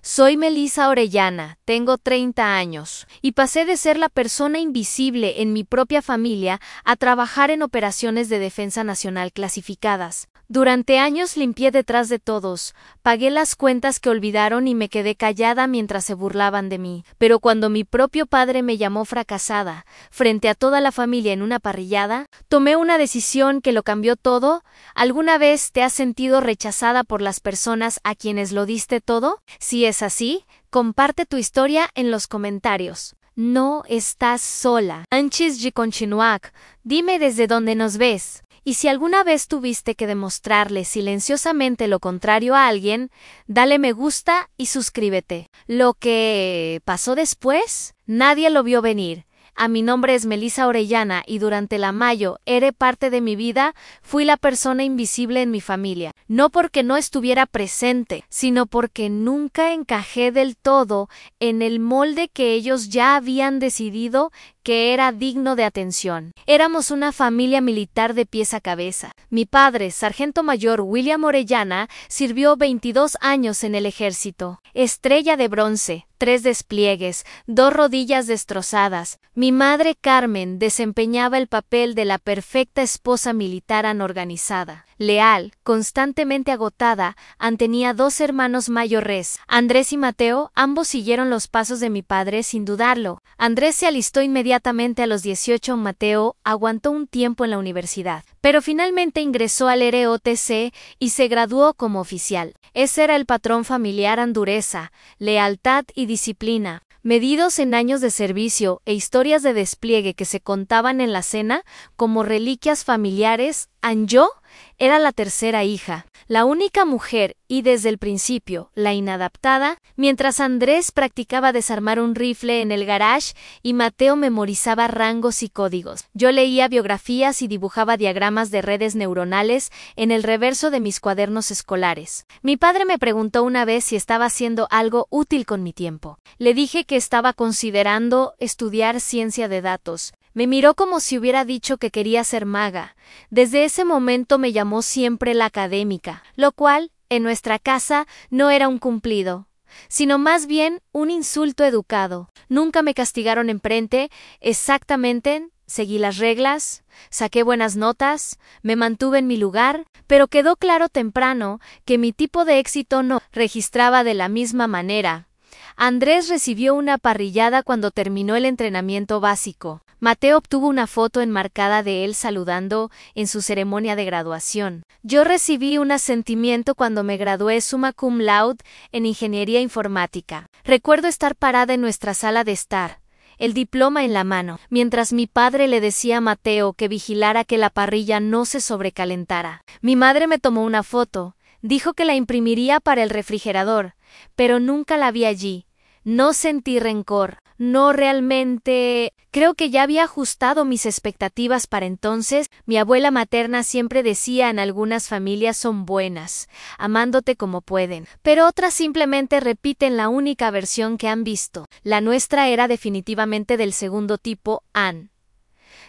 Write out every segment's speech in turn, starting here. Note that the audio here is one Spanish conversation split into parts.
Soy Melissa Orellana, tengo 30 años, y pasé de ser la persona invisible en mi propia familia a trabajar en operaciones de defensa nacional clasificadas. Durante años limpié detrás de todos, pagué las cuentas que olvidaron y me quedé callada mientras se burlaban de mí. Pero cuando mi propio padre me llamó fracasada, frente a toda la familia en una parrillada, tomé una decisión que lo cambió todo. ¿Alguna vez te has sentido rechazada por las personas a quienes lo diste todo? Si es así, comparte tu historia en los comentarios. No estás sola. Antes de continuar, dime desde dónde nos ves. Y si alguna vez tuviste que demostrarle silenciosamente lo contrario a alguien, dale me gusta y suscríbete. Lo que pasó después, nadie lo vio venir. Mi nombre es Melissa Orellana y durante la Mayo era parte de mi vida, fui la persona invisible en mi familia. No porque no estuviera presente, sino porque nunca encajé del todo en el molde que ellos ya habían decidido que era digno de atención. Éramos una familia militar de pies a cabeza. Mi padre, sargento mayor William Orellana, sirvió 22 años en el ejército. Estrella de bronce, 3 despliegues, 2 rodillas destrozadas. Mi madre Carmen desempeñaba el papel de la perfecta esposa militar anorganizada. Leal, constantemente agotada, tenía 2 hermanos mayores, Andrés y Mateo. Ambos siguieron los pasos de mi padre sin dudarlo. Andrés se alistó inmediatamente a los 18, Mateo aguantó un tiempo en la universidad, pero finalmente ingresó al ROTC y se graduó como oficial. Ese era el patrón familiar: dureza, lealtad y disciplina, medidos en años de servicio e historias de despliegue que se contaban en la cena como reliquias familiares. Yo era la tercera hija, la única mujer y desde el principio la inadaptada, mientras Andrés practicaba desarmar un rifle en el garage y Mateo memorizaba rangos y códigos. Yo leía biografías y dibujaba diagramas de redes neuronales en el reverso de mis cuadernos escolares. Mi padre me preguntó una vez si estaba haciendo algo útil con mi tiempo. Le dije que estaba considerando estudiar ciencia de datos. Me miró como si hubiera dicho que quería ser maga. Desde ese momento me llamó siempre la académica, lo cual, en nuestra casa, no era un cumplido, sino más bien un insulto educado. Nunca me castigaron enfrente, exactamente, seguí las reglas, saqué buenas notas, me mantuve en mi lugar, pero quedó claro temprano que mi tipo de éxito no registraba de la misma manera. Andrés recibió una parrillada cuando terminó el entrenamiento básico. Mateo obtuvo una foto enmarcada de él saludando en su ceremonia de graduación. Yo recibí un asentimiento cuando me gradué summa cum laude en ingeniería informática. Recuerdo estar parada en nuestra sala de estar, el diploma en la mano, mientras mi padre le decía a Mateo que vigilara que la parrilla no se sobrecalentara. Mi madre me tomó una foto, dijo que la imprimiría para el refrigerador, pero nunca la vi allí. No sentí rencor, no realmente. Creo que ya había ajustado mis expectativas para entonces. Mi abuela materna siempre decía: en algunas familias son buenas, amándote como pueden, pero otras simplemente repiten la única versión que han visto. La nuestra era definitivamente del segundo tipo,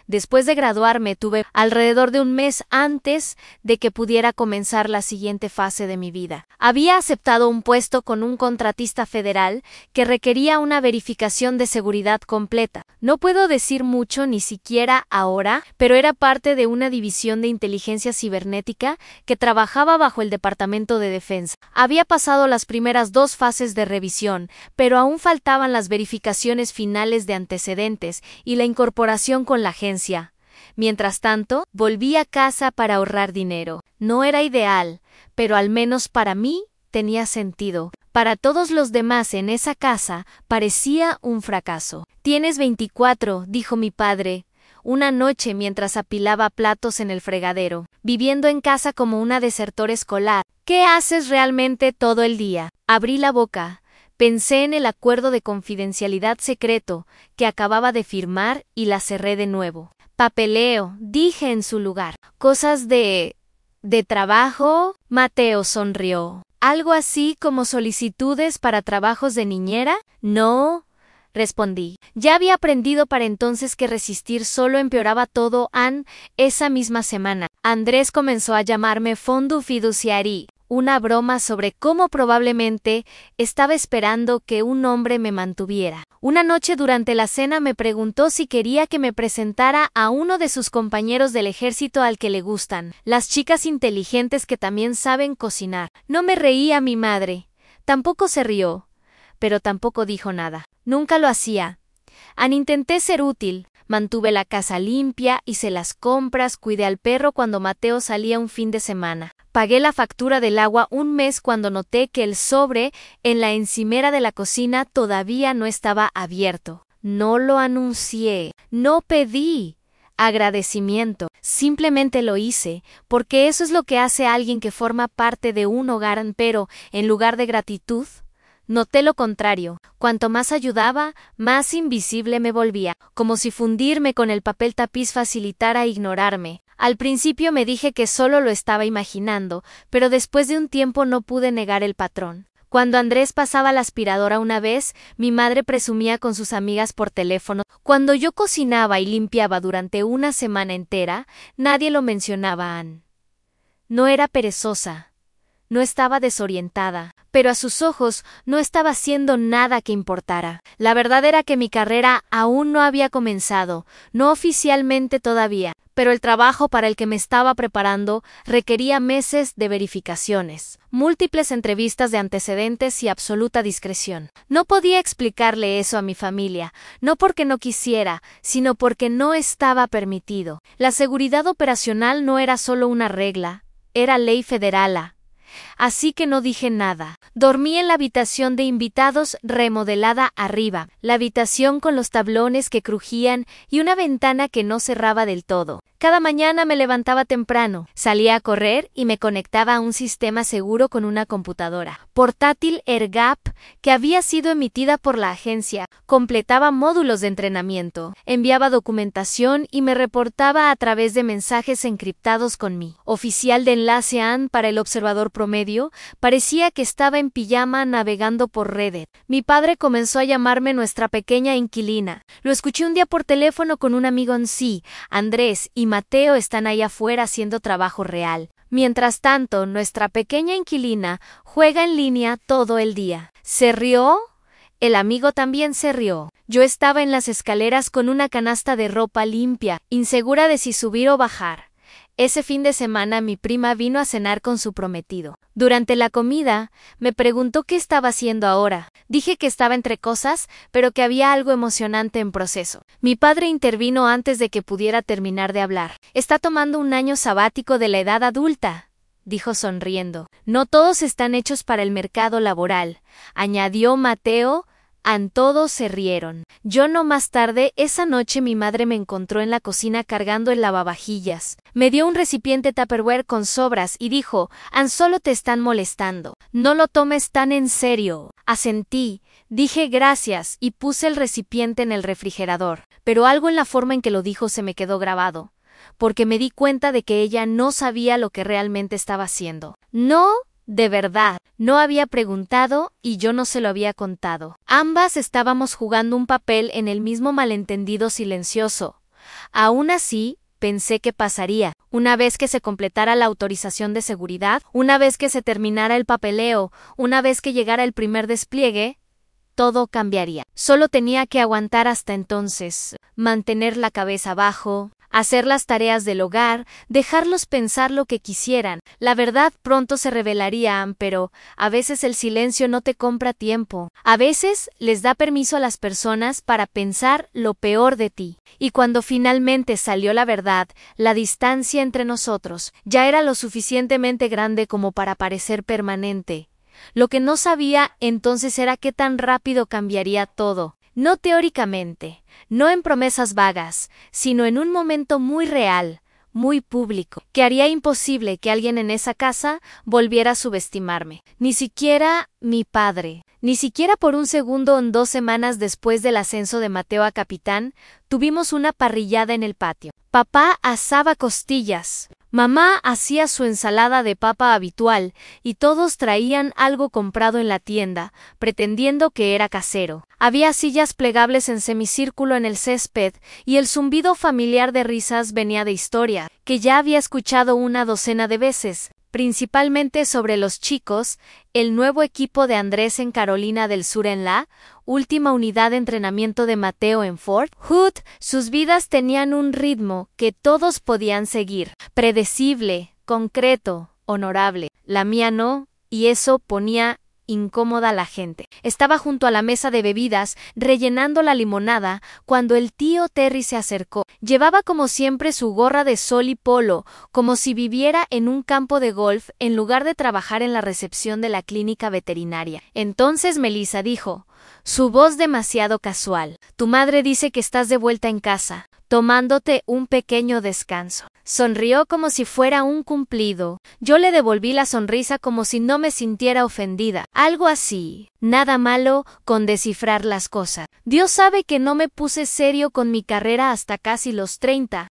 Después de graduarme tuve alrededor de un mes antes de que pudiera comenzar la siguiente fase de mi vida. Había aceptado un puesto con un contratista federal que requería una verificación de seguridad completa. No puedo decir mucho ni siquiera ahora, pero era parte de una división de inteligencia cibernética que trabajaba bajo el Departamento de Defensa. Había pasado las primeras 2 fases de revisión, pero aún faltaban las verificaciones finales de antecedentes y la incorporación con la agencia. Mientras tanto, volví a casa para ahorrar dinero. No era ideal, pero al menos para mí tenía sentido. Para todos los demás en esa casa parecía un fracaso. «Tienes 24», dijo mi padre, una noche mientras apilaba platos en el fregadero, viviendo en casa como una desertora escolar. «¿Qué haces realmente todo el día?» Abrí la boca. Pensé en el acuerdo de confidencialidad secreto que acababa de firmar y la cerré de nuevo. «Papeleo», dije en su lugar. «¿Cosas de trabajo?» Mateo sonrió. «¿Algo así como solicitudes para trabajos de niñera?» «No», respondí. Ya había aprendido para entonces que resistir solo empeoraba todo. Esa misma semana, Andrés comenzó a llamarme Fondo Fiduciari, una broma sobre cómo probablemente estaba esperando que un hombre me mantuviera. Una noche durante la cena me preguntó si quería que me presentara a uno de sus compañeros del ejército al que le gustan, las chicas inteligentes que también saben cocinar. No me reía mi madre. Tampoco se rió, pero tampoco dijo nada. Nunca lo hacía. Intenté ser útil. Mantuve la casa limpia, hice las compras, cuidé al perro cuando Mateo salía un fin de semana. Pagué la factura del agua un mes cuando noté que el sobre en la encimera de la cocina todavía no estaba abierto. No lo anuncié, no pedí agradecimiento, simplemente lo hice, porque eso es lo que hace alguien que forma parte de un hogar, pero, en lugar de gratitud, noté lo contrario. Cuanto más ayudaba, más invisible me volvía, como si fundirme con el papel tapiz facilitara ignorarme. Al principio me dije que solo lo estaba imaginando, pero después de un tiempo no pude negar el patrón. Cuando Andrés pasaba la aspiradora una vez, mi madre presumía con sus amigas por teléfono. Cuando yo cocinaba y limpiaba durante una semana entera, nadie lo mencionaba. No era perezosa. No estaba desorientada, pero a sus ojos no estaba haciendo nada que importara. La verdad era que mi carrera aún no había comenzado, no oficialmente todavía, pero el trabajo para el que me estaba preparando requería meses de verificaciones, múltiples entrevistas de antecedentes y absoluta discreción. No podía explicarle eso a mi familia, no porque no quisiera, sino porque no estaba permitido. La seguridad operacional no era solo una regla, era ley federal. Así que no dije nada. Dormí en la habitación de invitados remodelada arriba, la habitación con los tablones que crujían y una ventana que no cerraba del todo. Cada mañana me levantaba temprano, salía a correr y me conectaba a un sistema seguro con una computadora portátil AirGap que había sido emitida por la agencia. Completaba módulos de entrenamiento, enviaba documentación y me reportaba a través de mensajes encriptados con mi oficial de enlace para el observador promedio. Parecía que estaba en pijama navegando por Reddit. Mi padre comenzó a llamarme nuestra pequeña inquilina. Lo escuché un día por teléfono con un amigo Andrés y Mateo están ahí afuera haciendo trabajo real. Mientras tanto, nuestra pequeña inquilina juega en línea todo el día. ¿Se rió? El amigo también se rió. Yo estaba en las escaleras con una canasta de ropa limpia, insegura de si subir o bajar. Ese fin de semana mi prima vino a cenar con su prometido. Durante la comida, me preguntó qué estaba haciendo ahora. Dije que estaba entre cosas, pero que había algo emocionante en proceso. Mi padre intervino antes de que pudiera terminar de hablar. Está tomando un año sabático de la edad adulta, dijo sonriendo. No todos están hechos para el mercado laboral, añadió Mateo. Todos se rieron. Yo no. Más tarde, esa noche mi madre me encontró en la cocina cargando el lavavajillas. Me dio un recipiente Tupperware con sobras y dijo, solo te están molestando. No lo tomes tan en serio. Asentí, dije gracias y puse el recipiente en el refrigerador. Pero algo en la forma en que lo dijo se me quedó grabado, porque me di cuenta de que ella no sabía lo que realmente estaba haciendo. No. De verdad, no había preguntado y yo no se lo había contado. Ambas estábamos jugando un papel en el mismo malentendido silencioso. Aún así, pensé que pasaría. Una vez que se completara la autorización de seguridad, una vez que se terminara el papeleo, una vez que llegara el primer despliegue, todo cambiaría. Solo tenía que aguantar hasta entonces, mantener la cabeza bajo, hacer las tareas del hogar, dejarlos pensar lo que quisieran. La verdad pronto se revelaría, pero a veces el silencio no te compra tiempo. A veces les da permiso a las personas para pensar lo peor de ti. Y cuando finalmente salió la verdad, la distancia entre nosotros ya era lo suficientemente grande como para parecer permanente. Lo que no sabía entonces era qué tan rápido cambiaría todo. No teóricamente, no en promesas vagas, sino en un momento muy real, muy público, que haría imposible que alguien en esa casa volviera a subestimarme. Ni siquiera mi padre. Ni siquiera por un segundo. 2 semanas después del ascenso de Mateo a capitán, tuvimos una parrillada en el patio. Papá asaba costillas. Mamá hacía su ensalada de papa habitual y todos traían algo comprado en la tienda, pretendiendo que era casero. Había sillas plegables en semicírculo en el césped y el zumbido familiar de risas venía de historia, que ya había escuchado una docena de veces. principalmente sobre los chicos, el nuevo equipo de Andrés en Carolina del Sur en la última unidad de entrenamiento de Mateo en Fort Hood. Sus vidas tenían un ritmo que todos podían seguir, predecible, concreto, honorable. La mía no, y eso ponía incómoda a la gente. Estaba junto a la mesa de bebidas, rellenando la limonada, cuando el tío Terry se acercó. Llevaba como siempre su gorra de sol y polo, como si viviera en un campo de golf en lugar de trabajar en la recepción de la clínica veterinaria. Entonces Melissa dijo, su voz demasiado casual: tu madre dice que estás de vuelta en casa, tomándote un pequeño descanso. Sonrió como si fuera un cumplido. Yo le devolví la sonrisa como si no me sintiera ofendida. Algo así. Nada malo con descifrar las cosas. Dios sabe que no me puse serio con mi carrera hasta casi los 30.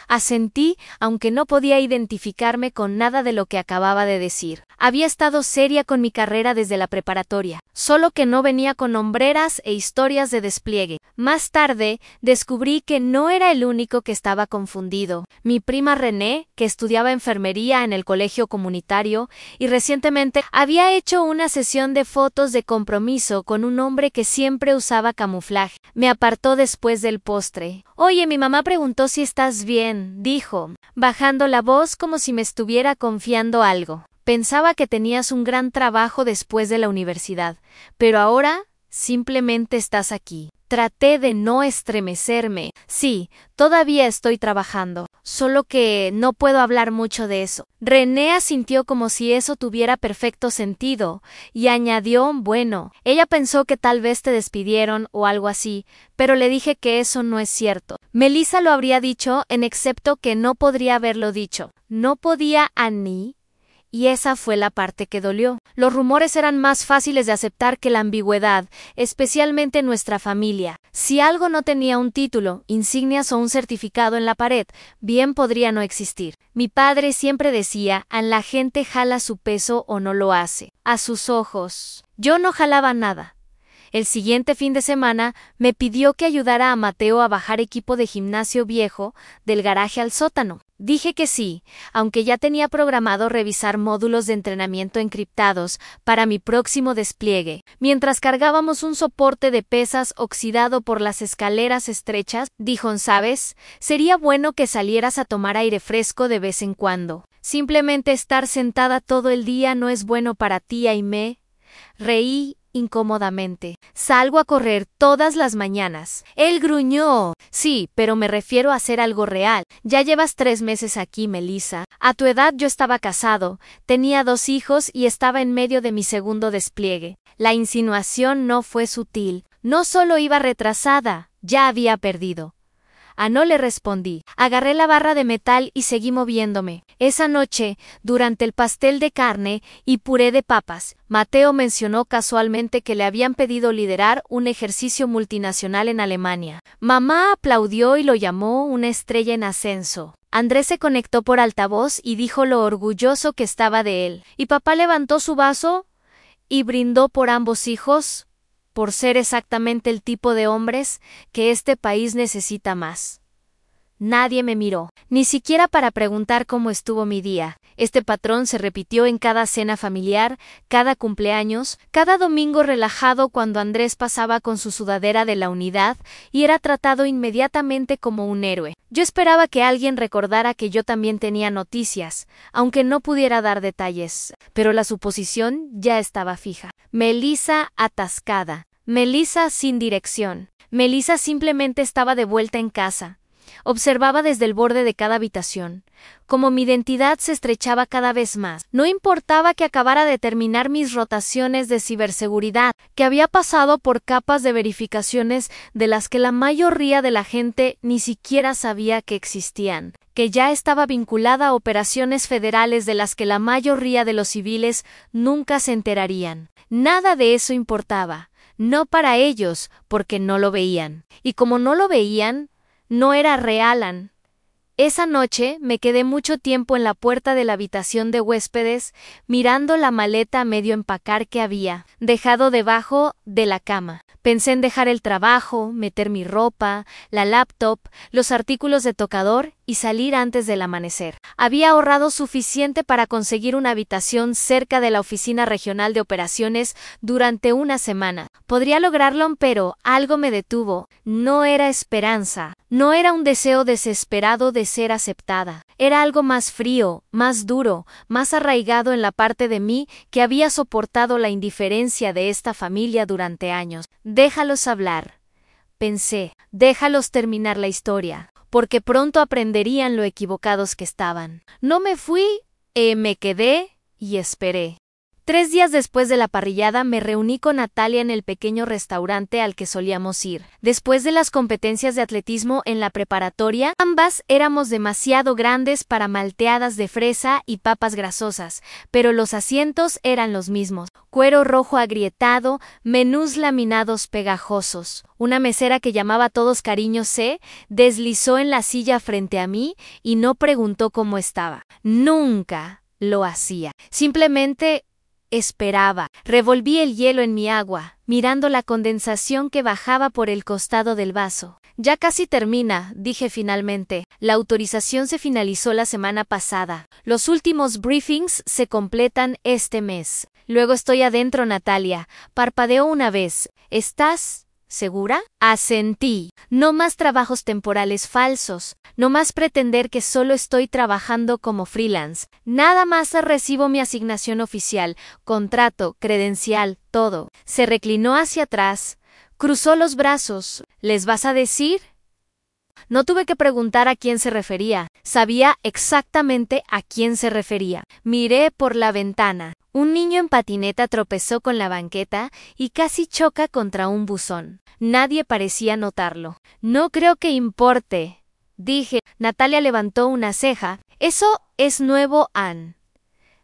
Asentí, aunque no podía identificarme con nada de lo que acababa de decir. Había estado seria con mi carrera desde la preparatoria, solo que no venía con hombreras e historias de despliegue. Más tarde, descubrí que no era el único que estaba confundido. Mi prima René, que estudiaba enfermería en el colegio comunitario, y recientemente había hecho una sesión de fotos de compromiso con un hombre que siempre usaba camuflaje, me apartó después del postre. Oye, mi mamá preguntó si estás bien, dijo, bajando la voz como si me estuviera confiando algo. Pensaba que tenías un gran trabajo después de la universidad, pero ahora simplemente estás aquí. Traté de no estremecerme. Sí, todavía estoy trabajando, solo que no puedo hablar mucho de eso. René asintió como si eso tuviera perfecto sentido, y añadió, bueno, ella pensó que tal vez te despidieron o algo así, pero le dije que eso no es cierto. Melissa lo habría dicho, en excepto que no podría haberlo dicho. No podía Annie. Y esa fue la parte que dolió. Los rumores eran más fáciles de aceptar que la ambigüedad, especialmente en nuestra familia. Si algo no tenía un título, insignias o un certificado en la pared, bien podría no existir. Mi padre siempre decía, la gente jala su peso o no lo hace. A sus ojos. Yo no jalaba nada. El siguiente fin de semana me pidió que ayudara a Mateo a bajar equipo de gimnasio viejo del garaje al sótano. Dije que sí, aunque ya tenía programado revisar módulos de entrenamiento encriptados para mi próximo despliegue. Mientras cargábamos un soporte de pesas oxidado por las escaleras estrechas, dijo, ¿sabes? Sería bueno que salieras a tomar aire fresco de vez en cuando. Simplemente estar sentada todo el día no es bueno para ti, Aimee. Reí incómodamente. Salgo a correr todas las mañanas. Él gruñó. Sí, pero me refiero a hacer algo real. Ya llevas 3 meses aquí, Melissa. A tu edad yo estaba casado, tenía 2 hijos y estaba en medio de mi segundo despliegue. La insinuación no fue sutil. No solo iba retrasada, ya había perdido. No le respondí. Agarré la barra de metal y seguí moviéndome. Esa noche, durante el pastel de carne y puré de papas, Mateo mencionó casualmente que le habían pedido liderar un ejercicio multinacional en Alemania. Mamá aplaudió y lo llamó una estrella en ascenso. Andrés se conectó por altavoz y dijo lo orgulloso que estaba de él. Y papá levantó su vaso y brindó por ambos hijos, por ser exactamente el tipo de hombres que este país necesita más. Nadie me miró, ni siquiera para preguntar cómo estuvo mi día. Este patrón se repitió en cada cena familiar, cada cumpleaños, cada domingo relajado cuando Andrés pasaba con su sudadera de la unidad y era tratado inmediatamente como un héroe. Yo esperaba que alguien recordara que yo también tenía noticias, aunque no pudiera dar detalles, pero la suposición ya estaba fija. Melissa atascada. Melissa sin dirección. Melissa simplemente estaba de vuelta en casa. Observaba desde el borde de cada habitación, como mi identidad se estrechaba cada vez más. No importaba que acabara de terminar mis rotaciones de ciberseguridad, que había pasado por capas de verificaciones de las que la mayoría de la gente ni siquiera sabía que existían, que ya estaba vinculada a operaciones federales de las que la mayoría de los civiles nunca se enterarían. Nada de eso importaba, no para ellos, porque no lo veían. Y como no lo veían, no era real. Esa noche me quedé mucho tiempo en la puerta de la habitación de huéspedes, mirando la maleta a medio empacar que había dejado debajo de la cama. Pensé en dejar el trabajo, meter mi ropa, la laptop, los artículos de tocador y salir antes del amanecer. Había ahorrado suficiente para conseguir una habitación cerca de la oficina regional de operaciones durante una semana. Podría lograrlo, pero algo me detuvo. No era esperanza. No era un deseo desesperado de ser aceptada. Era algo más frío, más duro, más arraigado en la parte de mí que había soportado la indiferencia de esta familia durante años. Déjalos hablar, pensé, déjalos terminar la historia, porque pronto aprenderían lo equivocados que estaban. No me fui, me quedé y esperé. 3 días después de la parrillada me reuní con Natalia en el pequeño restaurante al que solíamos ir. Después de las competencias de atletismo en la preparatoria, ambas éramos demasiado grandes para malteadas de fresa y papas grasosas, pero los asientos eran los mismos. Cuero rojo agrietado, menús laminados pegajosos. Una mesera que llamaba a todos cariño se deslizó en la silla frente a mí y no preguntó cómo estaba. Nunca lo hacía. Simplemente esperaba. Revolví el hielo en mi agua, mirando la condensación que bajaba por el costado del vaso. Ya casi termina, dije finalmente. La autorización se finalizó la semana pasada. Los últimos briefings se completan este mes. Luego estoy adentro, Natalia. Parpadeó una vez. ¿Estás segura? Asentí. No más trabajos temporales falsos. No más pretender que solo estoy trabajando como freelance. Nada más recibo mi asignación oficial, contrato, credencial, todo. Se reclinó hacia atrás. Cruzó los brazos. ¿Les vas a decir? No tuve que preguntar a quién se refería. Sabía exactamente a quién se refería. Miré por la ventana. Un niño en patineta tropezó con la banqueta y casi choca contra un buzón. Nadie parecía notarlo. No creo que importe, dije. Natalia levantó una ceja. Eso es nuevo, Ann.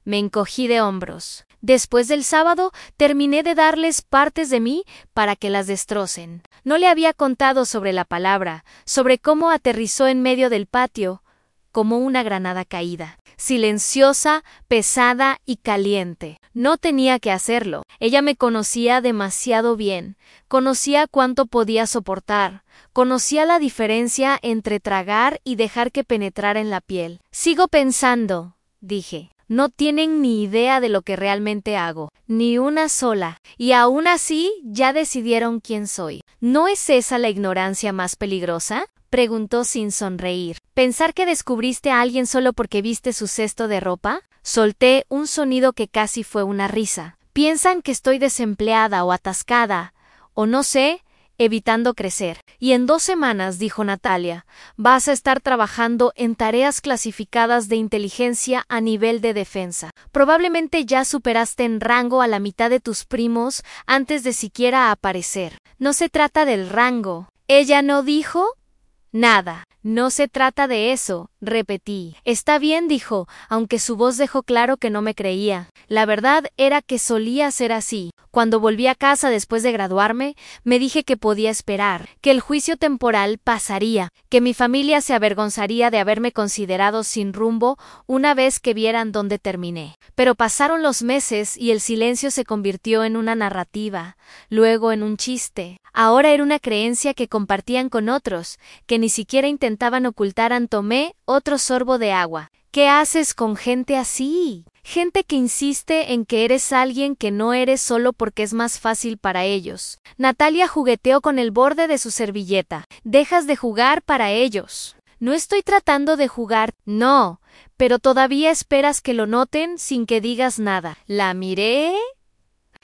Me encogí de hombros. Después del sábado, terminé de darles partes de mí para que las destrocen. No le había contado sobre la palabra, sobre cómo aterrizó en medio del patio, como una granada caída. Silenciosa, pesada y caliente. No tenía que hacerlo. Ella me conocía demasiado bien. Conocía cuánto podía soportar. Conocía la diferencia entre tragar y dejar que penetrara en la piel. Sigo pensando, dije. No tienen ni idea de lo que realmente hago, ni una sola, y aún así ya decidieron quién soy. ¿No es esa la ignorancia más peligrosa? Preguntó sin sonreír. ¿Pensar que descubriste a alguien solo porque viste su cesto de ropa? Solté un sonido que casi fue una risa. Piensan que estoy desempleada o atascada, o no sé, evitando crecer. Y en 2 semanas, dijo Natalia, vas a estar trabajando en tareas clasificadas de inteligencia a nivel de defensa. Probablemente ya superaste en rango a la mitad de tus primos antes de siquiera aparecer. No se trata del rango. ¿Ella no dijo? Nada. No se trata de eso, repetí. Está bien, dijo, aunque su voz dejó claro que no me creía. La verdad era que solía ser así. Cuando volví a casa después de graduarme, me dije que podía esperar, que el juicio temporal pasaría, que mi familia se avergonzaría de haberme considerado sin rumbo una vez que vieran dónde terminé. Pero pasaron los meses y el silencio se convirtió en una narrativa, luego en un chiste. Ahora era una creencia que compartían con otros, que ni siquiera intentaban ocultar. Tomé otro sorbo de agua. ¿Qué haces con gente así? Gente que insiste en que eres alguien que no eres solo porque es más fácil para ellos. Natalia jugueteó con el borde de su servilleta. Dejas de jugar para ellos. No estoy tratando de jugar, no, pero todavía esperas que lo noten sin que digas nada. La miré.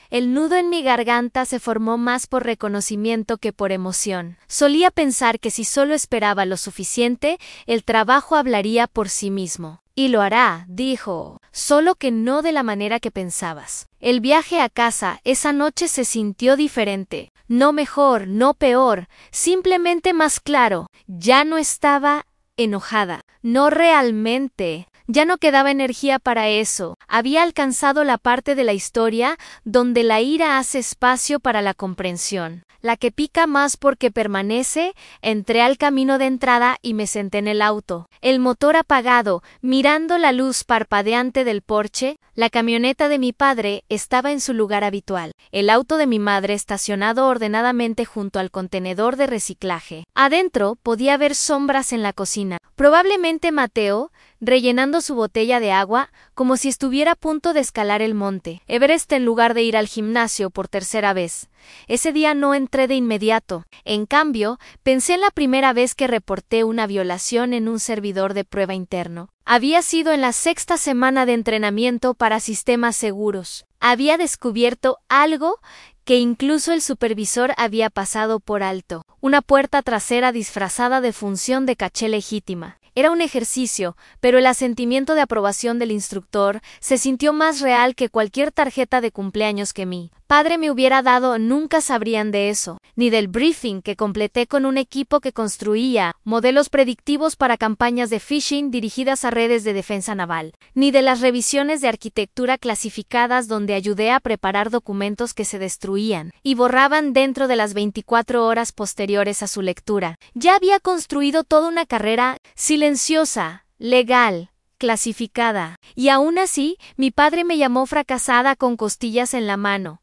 El nudo en mi garganta se formó más por reconocimiento que por emoción. Solía pensar que si solo esperaba lo suficiente, el trabajo hablaría por sí mismo. Y lo hará, dijo, solo que no de la manera que pensabas. El viaje a casa esa noche se sintió diferente. No mejor, no peor, simplemente más claro. Ya no estaba enojada. No realmente. Ya no quedaba energía para eso. Había alcanzado la parte de la historia donde la ira hace espacio para la comprensión. La que pica más porque permanece. Entré al camino de entrada y me senté en el auto. El motor apagado, mirando la luz parpadeante del porche. La camioneta de mi padre estaba en su lugar habitual. El auto de mi madre estacionado ordenadamente junto al contenedor de reciclaje. Adentro podía ver sombras en la cocina. Probablemente Mateo, rellenando su botella de agua, como si estuviera a punto de escalar el monte Everest en lugar de ir al gimnasio por tercera vez. Ese día no entré de inmediato. En cambio, pensé en la primera vez que reporté una violación en un servidor de prueba interno. Había sido en la 6ª semana de entrenamiento para sistemas seguros. Había descubierto algo que incluso el supervisor había pasado por alto. Una puerta trasera disfrazada de función de caché legítima. Era un ejercicio, pero el asentimiento de aprobación del instructor se sintió más real que cualquier tarjeta de cumpleaños que mi padre me hubiera dado. Nunca sabrían de eso, ni del briefing que completé con un equipo que construía modelos predictivos para campañas de phishing dirigidas a redes de defensa naval, ni de las revisiones de arquitectura clasificadas donde ayudé a preparar documentos que se destruían y borraban dentro de las 24 horas posteriores a su lectura. Ya había construido toda una carrera silenciosa, legal, clasificada. Y aún así, mi padre me llamó fracasada con costillas en la mano.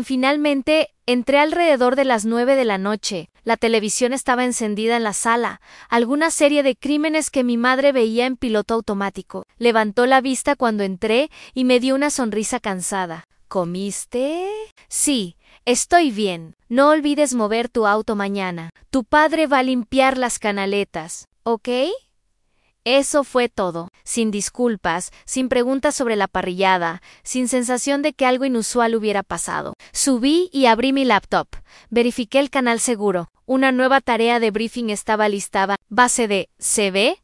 Finalmente, entré alrededor de las 9 de la noche. La televisión estaba encendida en la sala. Alguna serie de crímenes que mi madre veía en piloto automático. Levantó la vista cuando entré y me dio una sonrisa cansada. ¿Comiste? Sí, estoy bien. No olvides mover tu auto mañana. Tu padre va a limpiar las canaletas. ¿Ok? Eso fue todo, sin disculpas, sin preguntas sobre la parrillada, sin sensación de que algo inusual hubiera pasado. Subí y abrí mi laptop. Verifiqué el canal seguro. Una nueva tarea de briefing estaba listada. Base de CB.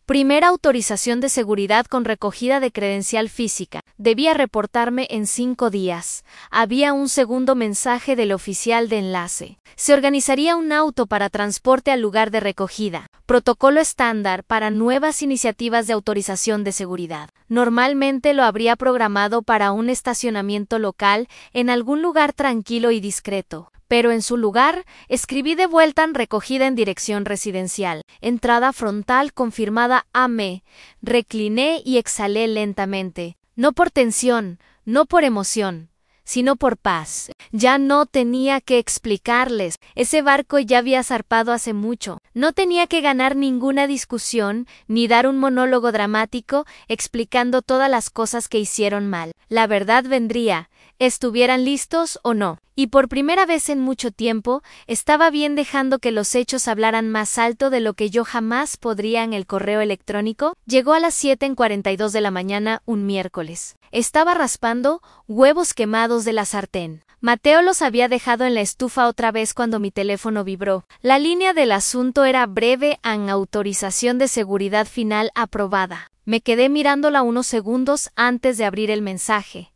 Primera autorización de seguridad con recogida de credencial física. Debía reportarme en 5 días. Había un segundo mensaje del oficial de enlace. Se organizaría un auto para transporte al lugar de recogida. Protocolo estándar para nuevas iniciativas de autorización de seguridad. Normalmente lo habría programado para un estacionamiento local en algún lugar tranquilo y discreto. Pero en su lugar, escribí de vuelta en recogida en dirección residencial. Entrada frontal confirmada AM. Recliné y exhalé lentamente. No por tensión, no por emoción, sino por paz. Ya no tenía que explicarles. Ese barco ya había zarpado hace mucho. No tenía que ganar ninguna discusión, ni dar un monólogo dramático explicando todas las cosas que hicieron mal. La verdad vendría, estuvieran listos o no. Y por primera vez en mucho tiempo, estaba bien dejando que los hechos hablaran más alto de lo que yo jamás podría en el correo electrónico. Llegó a las 7:42 de la mañana un miércoles. Estaba raspando huevos quemados de la sartén. Mateo los había dejado en la estufa otra vez cuando mi teléfono vibró. La línea del asunto era breve: en autorización de seguridad final aprobada. Me quedé mirándola unos segundos antes de abrir el mensaje.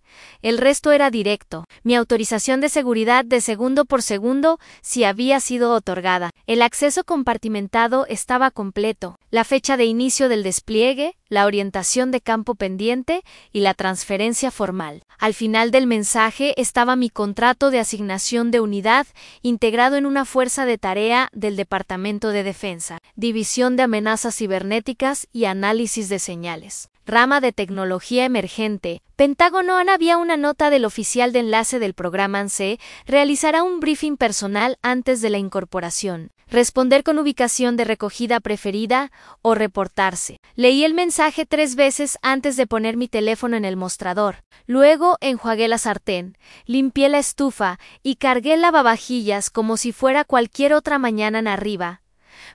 El resto era directo. Mi autorización de seguridad de segundo por segundo sí había sido otorgada. El acceso compartimentado estaba completo. La fecha de inicio del despliegue, la orientación de campo pendiente y la transferencia formal. Al final del mensaje estaba mi contrato de asignación de unidad integrado en una fuerza de tarea del Departamento de Defensa, División de Amenazas Cibernéticas y Análisis de Señales. Rama de Tecnología Emergente, Pentágono. Había una nota del oficial de enlace del programa ANSE, realizará un briefing personal antes de la incorporación, responder con ubicación de recogida preferida o reportarse. Leí el mensaje 3 veces antes de poner mi teléfono en el mostrador. Luego enjuagué la sartén, limpié la estufa y cargué el lavavajillas como si fuera cualquier otra mañana en arriba.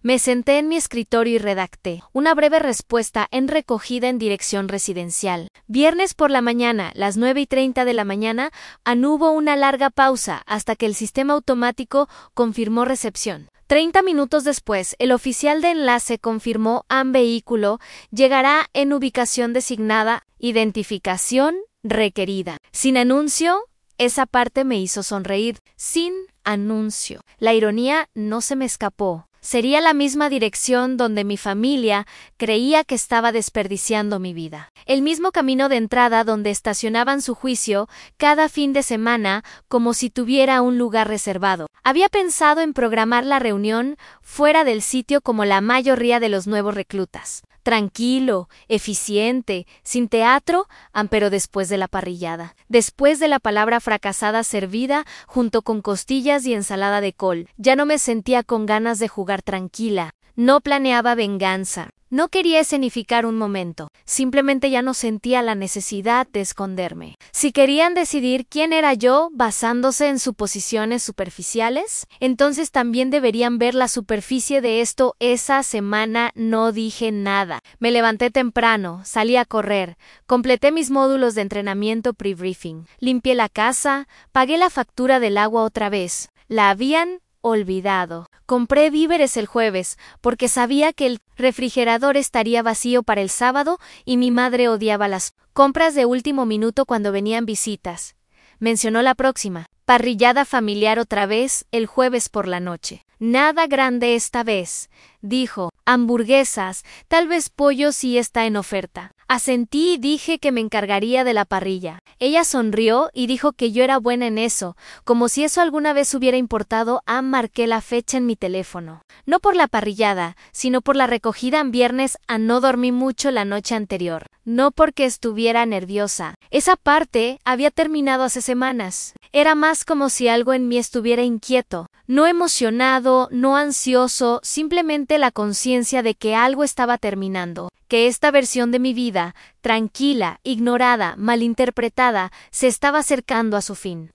Me senté en mi escritorio y redacté una breve respuesta en recogida en dirección residencial. Viernes por la mañana, las 9:30 de la mañana, hubo una larga pausa hasta que el sistema automático confirmó recepción. 30 minutos después, el oficial de enlace confirmó: vehículo llegará en ubicación designada, identificación requerida. Sin anuncio, esa parte me hizo sonreír. Sin anuncio. La ironía no se me escapó. Sería la misma dirección donde mi familia creía que estaba desperdiciando mi vida. El mismo camino de entrada donde estacionaban su juicio cada fin de semana como si tuviera un lugar reservado. Había pensado en programar la reunión fuera del sitio como la mayoría de los nuevos reclutas. Tranquilo, eficiente, sin teatro, pero después de la parrillada. Después de la palabra fracasada servida junto con costillas y ensalada de col, ya no me sentía con ganas de jugar tranquila. No planeaba venganza. No quería escenificar un momento. Simplemente ya no sentía la necesidad de esconderme. Si querían decidir quién era yo basándose en suposiciones superficiales, entonces también deberían ver la superficie de esto. Esa semana no dije nada. Me levanté temprano, salí a correr, completé mis módulos de entrenamiento pre-briefing, limpié la casa, pagué la factura del agua otra vez. La habían olvidado. Compré víveres el jueves, porque sabía que el refrigerador estaría vacío para el sábado y mi madre odiaba las compras de último minuto cuando venían visitas. Mencionó la próxima parrillada familiar otra vez el jueves por la noche. Nada grande esta vez, dijo. Hamburguesas, tal vez pollo si está en oferta. Asentí y dije que me encargaría de la parrilla. Ella sonrió y dijo que yo era buena en eso, como si eso alguna vez hubiera importado. Marqué la fecha en mi teléfono. No por la parrillada, sino por la recogida en viernes. No dormí mucho la noche anterior. No porque estuviera nerviosa. Esa parte había terminado hace semanas. Era más como si algo en mí estuviera inquieto. No emocionado, no ansioso, simplemente la conciencia de que algo estaba terminando. Que esta versión de mi vida, tranquila, ignorada, malinterpretada, se estaba acercando a su fin.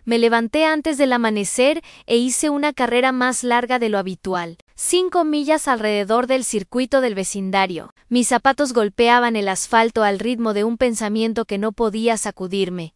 Me levanté antes del amanecer e hice una carrera más larga de lo habitual. 5 millas alrededor del circuito del vecindario. Mis zapatos golpeaban el asfalto al ritmo de un pensamiento que no podía sacudirme.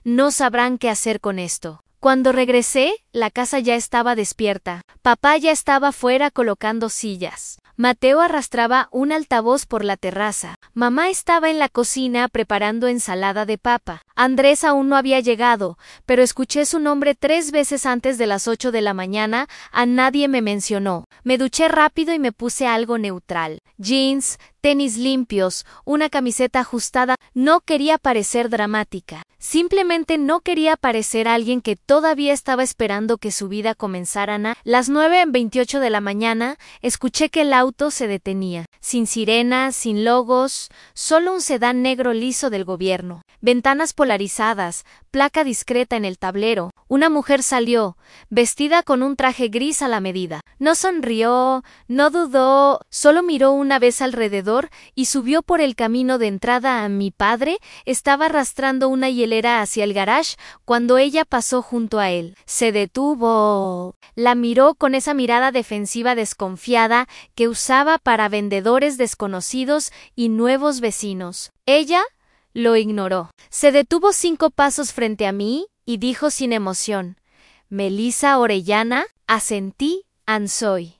No sabrán qué hacer con esto. Cuando regresé, la casa ya estaba despierta. Papá ya estaba fuera colocando sillas. Mateo arrastraba un altavoz por la terraza. Mamá estaba en la cocina preparando ensalada de papa. Andrés aún no había llegado, pero escuché su nombre 3 veces antes de las 8 de la mañana. A nadie me mencionó. Me duché rápido y me puse algo neutral. Jeans, tenis limpios, una camiseta ajustada. No quería parecer dramática. Simplemente no quería parecer alguien que todavía estaba esperando que su vida comenzara. A las 9:28 de la mañana, escuché que el auto se detenía. Sin sirena, sin logos, solo un sedán negro liso del gobierno. Ventanas polarizadas, placa discreta en el tablero. Una mujer salió, vestida con un traje gris a la medida. No sonrió, no dudó, solo miró una vez alrededor y subió por el camino de entrada. A mi padre estaba arrastrando una hielera hacia el garage cuando ella pasó junto a él. Se detuvo. La miró con esa mirada defensiva desconfiada que usaba para vendedores desconocidos y nuevos vecinos. Ella lo ignoró. Se detuvo 5 pasos frente a mí y dijo sin emoción: «Melissa Orellana». Asentí. Soy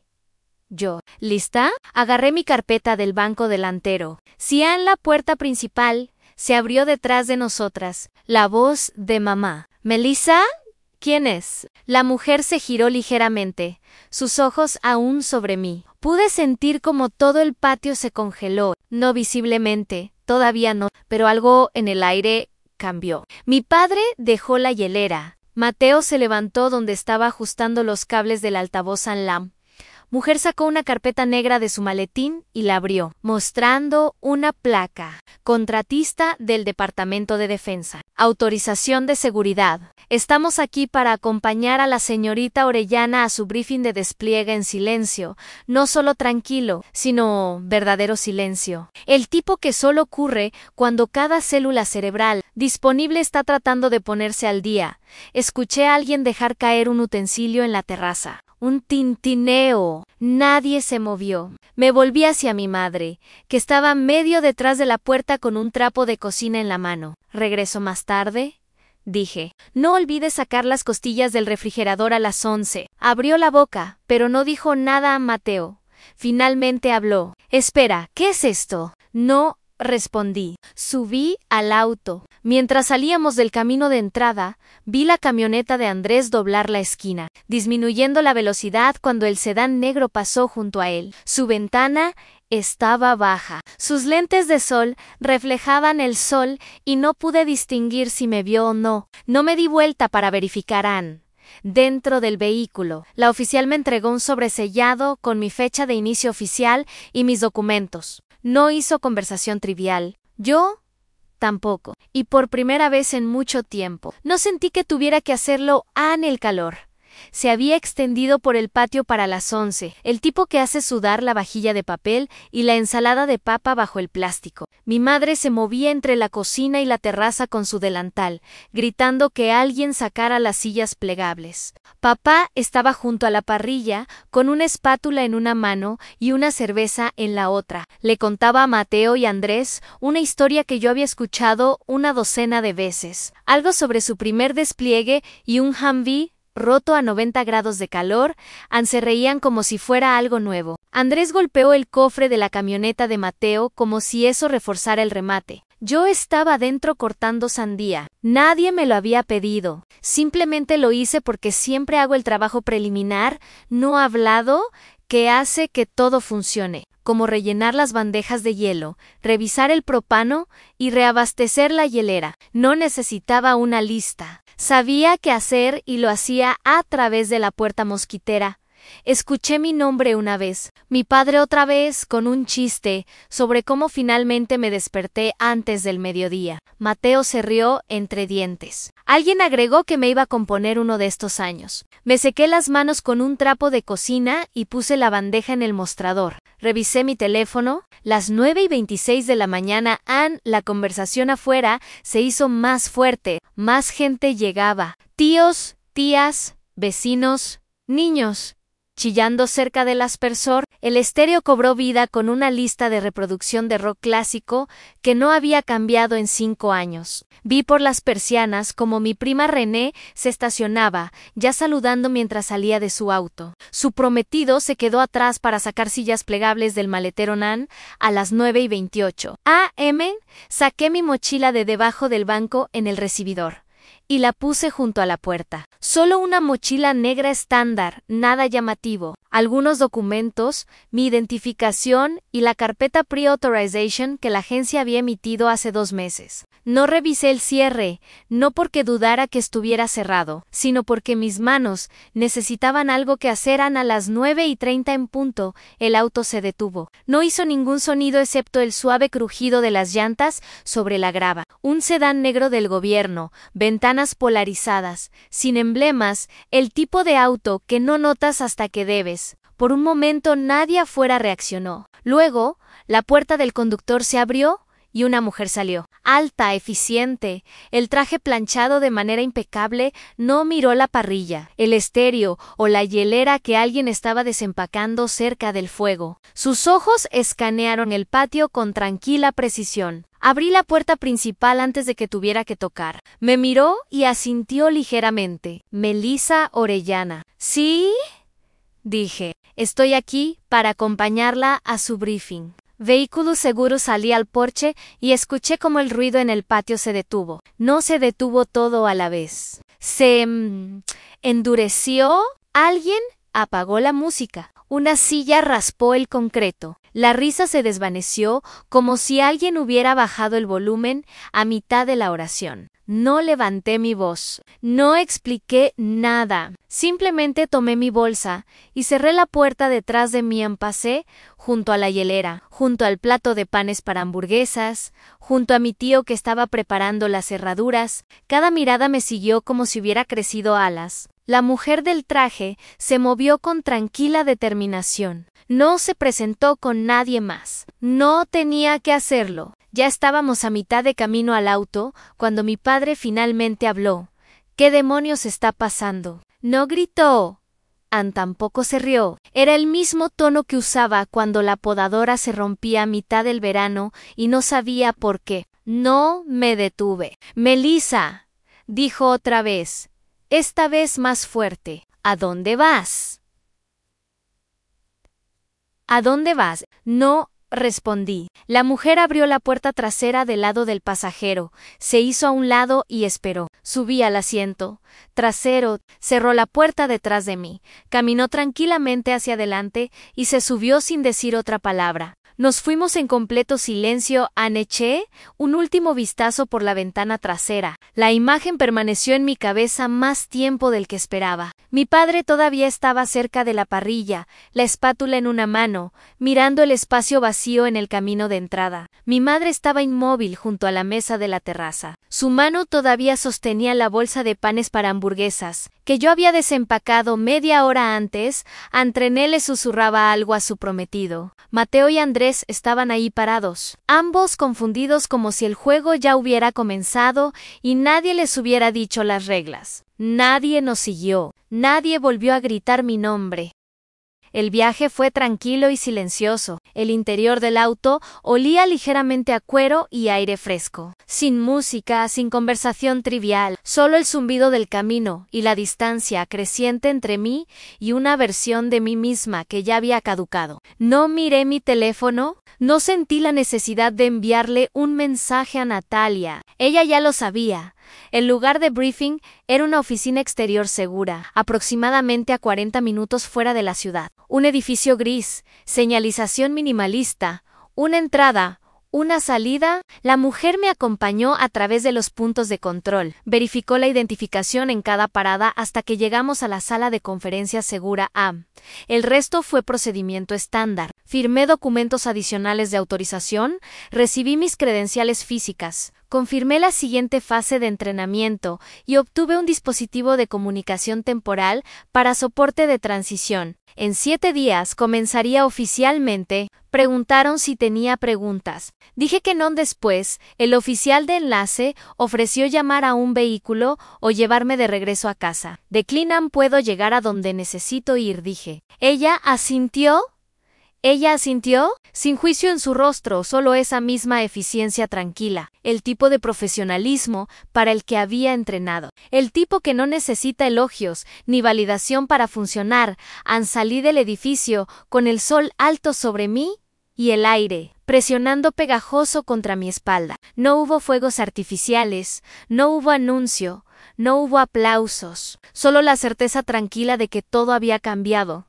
yo. ¿Lista? Agarré mi carpeta del banco delantero. La puerta principal se abrió detrás de nosotras. La voz de mamá. «¿Melissa? ¿Quién es?». La mujer se giró ligeramente, sus ojos aún sobre mí. Pude sentir como todo el patio se congeló. No visiblemente, todavía no, pero algo en el aire cambió. Mi padre dejó la hielera. Mateo se levantó donde estaba ajustando los cables del altavoz. La mujer sacó una carpeta negra de su maletín y la abrió, mostrando una placa. Contratista del Departamento de Defensa. Autorización de seguridad. Estamos aquí para acompañar a la señorita Orellana a su briefing de despliegue en silencio. No solo tranquilo, sino verdadero silencio. El tipo que solo ocurre cuando cada célula cerebral disponible está tratando de ponerse al día. Escuché a alguien dejar caer un utensilio en la terraza. Un tintineo. Nadie se movió. Me volví hacia mi madre, que estaba medio detrás de la puerta con un trapo de cocina en la mano. «¿Regreso más tarde?», dije. «No olvides sacar las costillas del refrigerador a las 11». Abrió la boca, pero no dijo nada a Mateo. Finalmente habló. «Espera, ¿qué es esto?». «No, respondí. Subí al auto. Mientras salíamos del camino de entrada, vi la camioneta de Andrés doblar la esquina, disminuyendo la velocidad cuando el sedán negro pasó junto a él. Su ventana estaba baja. Sus lentes de sol reflejaban el sol y no pude distinguir si me vio o no. No me di vuelta para verificar a Ann. Dentro del vehículo, la oficial me entregó un sobresellado con mi fecha de inicio oficial y mis documentos. No hizo conversación trivial. Yo tampoco. Y por primera vez en mucho tiempo, no sentí que tuviera que hacerlo en el calor. Se había extendido por el patio para las 11, el tipo que hace sudar la vajilla de papel y la ensalada de papa bajo el plástico. Mi madre se movía entre la cocina y la terraza con su delantal, gritando que alguien sacara las sillas plegables. Papá estaba junto a la parrilla, con una espátula en una mano y una cerveza en la otra. Le contaba a Mateo y Andrés una historia que yo había escuchado una docena de veces. Algo sobre su primer despliegue y un Humvee roto a 90 grados de calor. Se reían como si fuera algo nuevo. Andrés golpeó el cofre de la camioneta de Mateo como si eso reforzara el remate. Yo estaba dentro cortando sandía. Nadie me lo había pedido. Simplemente lo hice porque siempre hago el trabajo preliminar, no hablado, que hace que todo funcione, como rellenar las bandejas de hielo, revisar el propano y reabastecer la hielera. No necesitaba una lista. Sabía qué hacer y lo hacía a través de la puerta mosquitera. Escuché mi nombre una vez, mi padre otra vez con un chiste sobre cómo finalmente me desperté antes del mediodía. Mateo se rió entre dientes. Alguien agregó que me iba a componer uno de estos años. Me sequé las manos con un trapo de cocina y puse la bandeja en el mostrador. Revisé mi teléfono. Las 9:26 de la mañana. La conversación afuera se hizo más fuerte. Más gente llegaba. Tíos, tías, vecinos, niños. Chillando cerca del aspersor, el estéreo cobró vida con una lista de reproducción de rock clásico que no había cambiado en 5 años. Vi por las persianas como mi prima René se estacionaba, ya saludando mientras salía de su auto. Su prometido se quedó atrás para sacar sillas plegables del maletero Nan a las 9:28 a.m. Saqué mi mochila de debajo del banco en el recibidor y la puse junto a la puerta. Solo una mochila negra estándar, nada llamativo. Algunos documentos, mi identificación y la carpeta pre-authorization que la agencia había emitido hace 2 meses. No revisé el cierre, no porque dudara que estuviera cerrado, sino porque mis manos necesitaban algo que hacer. A las 9:30 en punto, el auto se detuvo. No hizo ningún sonido excepto el suave crujido de las llantas sobre la grava. Un sedán negro del gobierno, ventanas polarizadas, sin emblemas, el tipo de auto que no notas hasta que debes. Por un momento nadie afuera reaccionó. Luego, la puerta del conductor se abrió y una mujer salió. Alta, eficiente, el traje planchado de manera impecable, no miró la parrilla, el estéreo o la hielera que alguien estaba desempacando cerca del fuego. Sus ojos escanearon el patio con tranquila precisión. Abrí la puerta principal antes de que tuviera que tocar. Me miró y asintió ligeramente. Melissa Orellana. ¿Sí? Dije. Estoy aquí para acompañarla a su briefing. Vehículo seguro. Salí al porche y escuché cómo el ruido en el patio se detuvo. No se detuvo todo a la vez. Se endureció. Alguien apagó la música. Una silla raspó el concreto. La risa se desvaneció como si alguien hubiera bajado el volumen a mitad de la oración. No levanté mi voz. No expliqué nada. Simplemente tomé mi bolsa y cerré la puerta detrás de mí. Pasé junto a la hielera, junto al plato de panes para hamburguesas, junto a mi tío que estaba preparando las cerraduras. Cada mirada me siguió como si hubiera crecido alas. La mujer del traje se movió con tranquila determinación. No se presentó con nadie más. No tenía que hacerlo. Ya estábamos a mitad de camino al auto cuando mi padre finalmente habló. ¿Qué demonios está pasando? No gritó. Ann tampoco se rió. Era el mismo tono que usaba cuando la podadora se rompía a mitad del verano y no sabía por qué. No me detuve. Melissa, dijo otra vez. Esta vez más fuerte. ¿A dónde vas? ¿A dónde vas? No respondí. La mujer abrió la puerta trasera del lado del pasajero, se hizo a un lado y esperó. Subí al asiento trasero, cerró la puerta detrás de mí, caminó tranquilamente hacia adelante y se subió sin decir otra palabra. Nos fuimos en completo silencio. Eché un último vistazo por la ventana trasera. La imagen permaneció en mi cabeza más tiempo del que esperaba. Mi padre todavía estaba cerca de la parrilla, la espátula en una mano, mirando el espacio vacío en el camino de entrada. Mi madre estaba inmóvil junto a la mesa de la terraza. Su mano todavía sostenía la bolsa de panes para hamburguesas, que yo había desempacado media hora antes. Entrené le susurraba algo a su prometido. Mateo y Andrés estaban ahí parados, ambos confundidos como si el juego ya hubiera comenzado y nadie les hubiera dicho las reglas. Nadie nos siguió, nadie volvió a gritar mi nombre. El viaje fue tranquilo y silencioso. El interior del auto olía ligeramente a cuero y aire fresco. Sin música, sin conversación trivial, solo el zumbido del camino y la distancia creciente entre mí y una versión de mí misma que ya había caducado. No miré mi teléfono, no sentí la necesidad de enviarle un mensaje a Natalia. Ella ya lo sabía. El lugar de briefing era una oficina exterior segura, aproximadamente a 40 minutos fuera de la ciudad. Un edificio gris, señalización minimalista, una entrada, una salida. La mujer me acompañó a través de los puntos de control. Verificó la identificación en cada parada hasta que llegamos a la sala de conferencias segura A. El resto fue procedimiento estándar. Firmé documentos adicionales de autorización, recibí mis credenciales físicas, confirmé la siguiente fase de entrenamiento y obtuve un dispositivo de comunicación temporal para soporte de transición. En 7 días comenzaría oficialmente. Preguntaron si tenía preguntas. Dije que no. Después, el oficial de enlace ofreció llamar a un vehículo o llevarme de regreso a casa. Declinan, puedo llegar a donde necesito ir, dije. ¿Ella asintió? Ella asintió, sin juicio en su rostro, solo esa misma eficiencia tranquila, el tipo de profesionalismo para el que había entrenado, el tipo que no necesita elogios ni validación para funcionar. Salí del edificio con el sol alto sobre mí y el aire presionando pegajoso contra mi espalda. No hubo fuegos artificiales, no hubo anuncio, no hubo aplausos, solo la certeza tranquila de que todo había cambiado.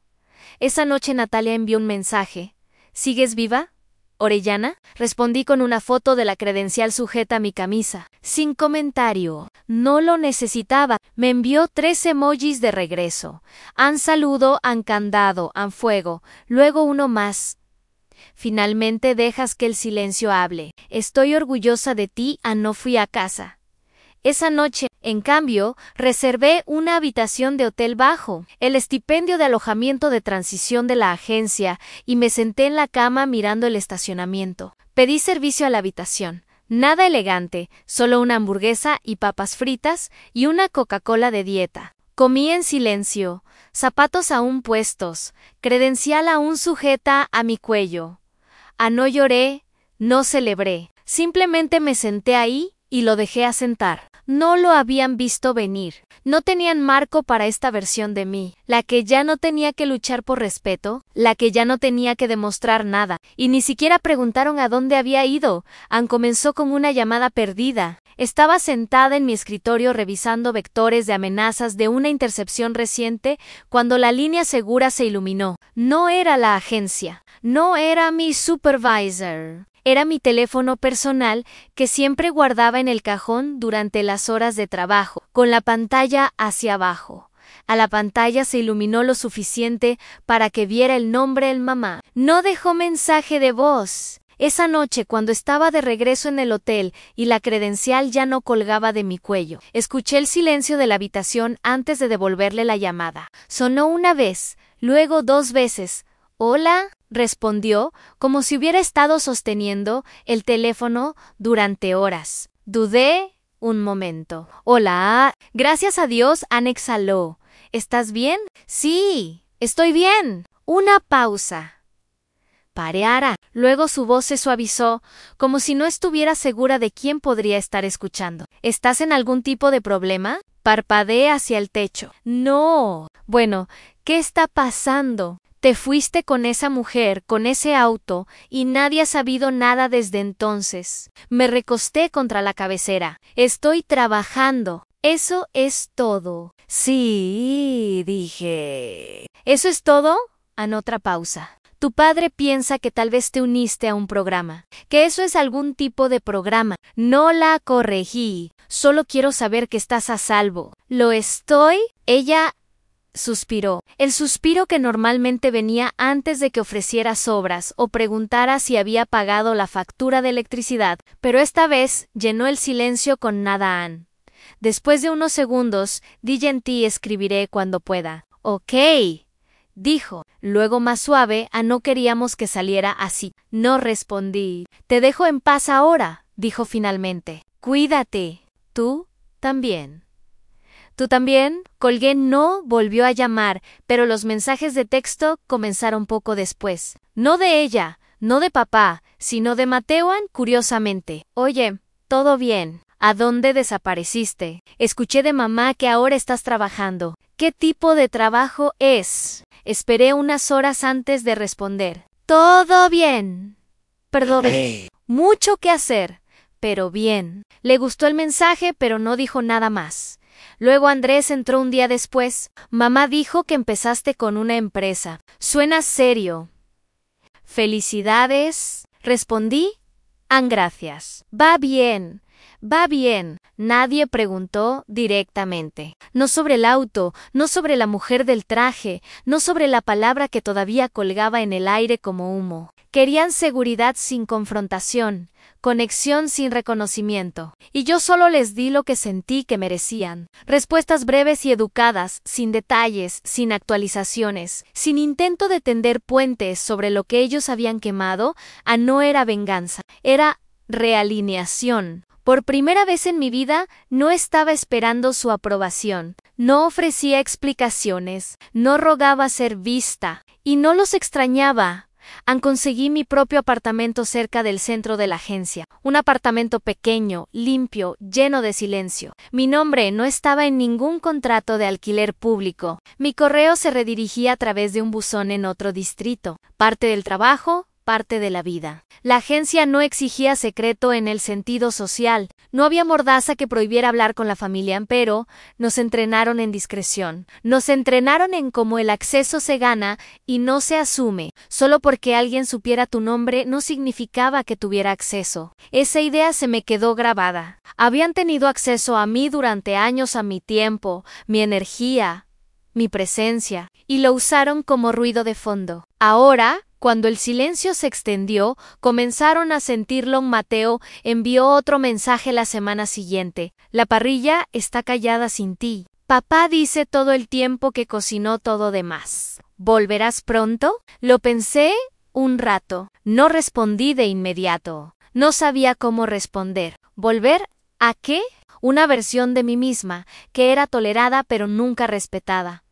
Esa noche Natalia envió un mensaje. ¿Sigues viva, Orellana? Respondí con una foto de la credencial sujeta a mi camisa. Sin comentario. No lo necesitaba. Me envió 3 emojis de regreso. Saludo, candado, fuego. Luego uno más. Finalmente dejas que el silencio hable. Estoy orgullosa de ti. No fui a casa. Esa noche, en cambio, reservé una habitación de hotel bajo el estipendio de alojamiento de transición de la agencia y me senté en la cama mirando el estacionamiento. Pedí servicio a la habitación. Nada elegante, solo una hamburguesa y papas fritas y una Coca-Cola de dieta. Comí en silencio, zapatos aún puestos, credencial aún sujeta a mi cuello. No lloré, no celebré, simplemente me senté ahí y lo dejé asentar. No lo habían visto venir. No tenían marco para esta versión de mí, la que ya no tenía que luchar por respeto, la que ya no tenía que demostrar nada, y ni siquiera preguntaron a dónde había ido. Comenzó con una llamada perdida. Estaba sentada en mi escritorio revisando vectores de amenazas de una intercepción reciente cuando la línea segura se iluminó. No era la agencia, no era mi supervisor. Era mi teléfono personal que siempre guardaba en el cajón durante las horas de trabajo, con la pantalla hacia abajo. A la pantalla se iluminó lo suficiente para que viera el nombre del mamá. No dejó mensaje de voz. Esa noche, cuando estaba de regreso en el hotel y la credencial ya no colgaba de mi cuello, escuché el silencio de la habitación antes de devolverle la llamada. Sonó una vez, luego 2 veces. «Hola», respondió, como si hubiera estado sosteniendo el teléfono durante horas. Dudé un momento. «Hola, gracias a Dios», exhaló. «¿Estás bien?» «Sí, estoy bien». Una pausa. Pareara. Luego su voz se suavizó, como si no estuviera segura de quién podría estar escuchando. ¿Estás en algún tipo de problema? Parpadeé hacia el techo. No. Bueno, ¿qué está pasando? Te fuiste con esa mujer, con ese auto, y nadie ha sabido nada desde entonces. Me recosté contra la cabecera. Estoy trabajando. Eso es todo. Sí, dije. ¿Eso es todo? En otra pausa. Tu padre piensa que tal vez te uniste a un programa, que eso es algún tipo de programa. No la corregí. Solo quiero saber que estás a salvo. ¿Lo estoy? Ella suspiró. El suspiro que normalmente venía antes de que ofrecieras obras o preguntara si había pagado la factura de electricidad, pero esta vez llenó el silencio con nada. Después de unos segundos, di en ti escribiré cuando pueda. Ok, dijo. Luego más suave, no queríamos que saliera así. No respondí. Te dejo en paz ahora, dijo finalmente. Cuídate. Tú también. ¿Tú también? Colgué. No volvió a llamar, pero los mensajes de texto comenzaron poco después. No de ella, no de papá, sino de Mateoan, curiosamente. Oye, ¿todo bien? ¿A dónde desapareciste? Escuché de mamá que ahora estás trabajando. ¿Qué tipo de trabajo es? Esperé unas horas antes de responder. Todo bien. Perdón. Mucho que hacer, pero bien. Le gustó el mensaje, pero no dijo nada más. Luego Andrés entró un día después. Mamá dijo que empezaste con una empresa. Suena serio. Felicidades. Respondí. Gracias. Va bien. Va bien. Nadie preguntó directamente. No sobre el auto, no sobre la mujer del traje, no sobre la palabra que todavía colgaba en el aire como humo. Querían seguridad sin confrontación, conexión sin reconocimiento. Y yo solo les di lo que sentí que merecían. Respuestas breves y educadas, sin detalles, sin actualizaciones, sin intento de tender puentes sobre lo que ellos habían quemado. No era venganza, era realineación. Por primera vez en mi vida, no estaba esperando su aprobación, no ofrecía explicaciones, no rogaba ser vista, y no los extrañaba. Conseguí mi propio apartamento cerca del centro de la agencia, un apartamento pequeño, limpio, lleno de silencio. Mi nombre no estaba en ningún contrato de alquiler público. Mi correo se redirigía a través de un buzón en otro distrito, parte del trabajo, parte de la vida. La agencia no exigía secreto en el sentido social. No había mordaza que prohibiera hablar con la familia, pero nos entrenaron en discreción. Nos entrenaron en cómo el acceso se gana y no se asume. Solo porque alguien supiera tu nombre no significaba que tuviera acceso. Esa idea se me quedó grabada. Habían tenido acceso a mí durante años, a mi tiempo, mi energía, mi presencia, y lo usaron como ruido de fondo. Ahora, cuando el silencio se extendió, comenzaron a sentirlo. Mateo envió otro mensaje la semana siguiente. La parrilla está callada sin ti. Papá dice todo el tiempo que cocinó todo de más. ¿Volverás pronto? Lo pensé un rato. No respondí de inmediato. No sabía cómo responder. ¿Volver a qué? Una versión de mí misma, que era tolerada pero nunca respetada.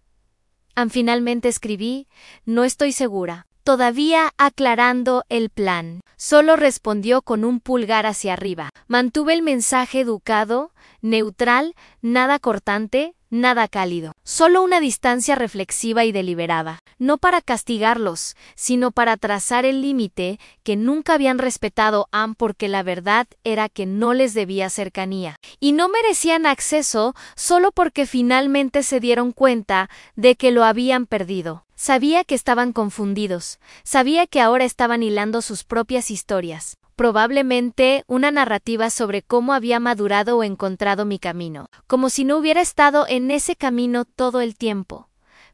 Finalmente escribí, no estoy segura. Todavía aclarando el plan. Solo respondió con un pulgar hacia arriba. Mantuve el mensaje educado, neutral, nada cortante, nada cálido. Solo una distancia reflexiva y deliberada. No para castigarlos, sino para trazar el límite que nunca habían respetado porque la verdad era que no les debía cercanía. Y no merecían acceso solo porque finalmente se dieron cuenta de que lo habían perdido. Sabía que estaban confundidos, sabía que ahora estaban hilando sus propias historias, probablemente una narrativa sobre cómo había madurado o encontrado mi camino, como si no hubiera estado en ese camino todo el tiempo.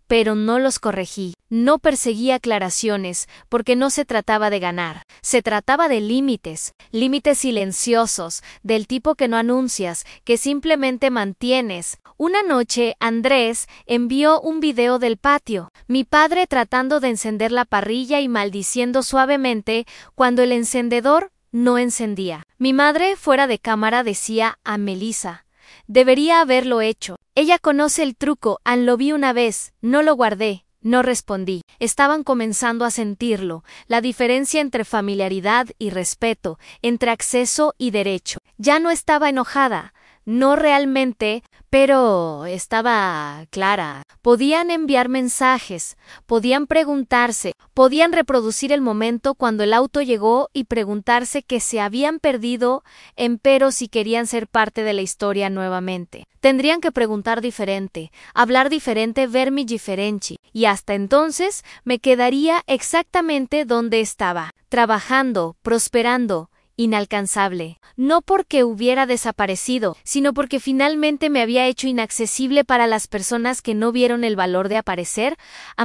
Pero no los corregí, no perseguí aclaraciones, porque no se trataba de ganar, se trataba de límites, límites silenciosos, del tipo que no anuncias, que simplemente mantienes. Una noche, Andrés envió un video del patio, mi padre tratando de encender la parrilla y maldiciendo suavemente cuando el encendedor no encendía. Mi madre, fuera de cámara, decía a Melissa, debería haberlo hecho. Ella conoce el truco, lo vi una vez, no lo guardé, no respondí. Estaban comenzando a sentirlo, la diferencia entre familiaridad y respeto, entre acceso y derecho. Ya no estaba enojada, No realmente, pero estaba clara. Podían enviar mensajes, podían preguntarse, podían reproducir el momento cuando el auto llegó y preguntarse que se habían perdido, empero si querían ser parte de la historia nuevamente. Tendrían que preguntar diferente, hablar diferente, vermi differenti, y hasta entonces me quedaría exactamente donde estaba, trabajando, prosperando, inalcanzable. No porque hubiera desaparecido, sino porque finalmente me había hecho inaccesible para las personas que no vieron el valor de aparecer.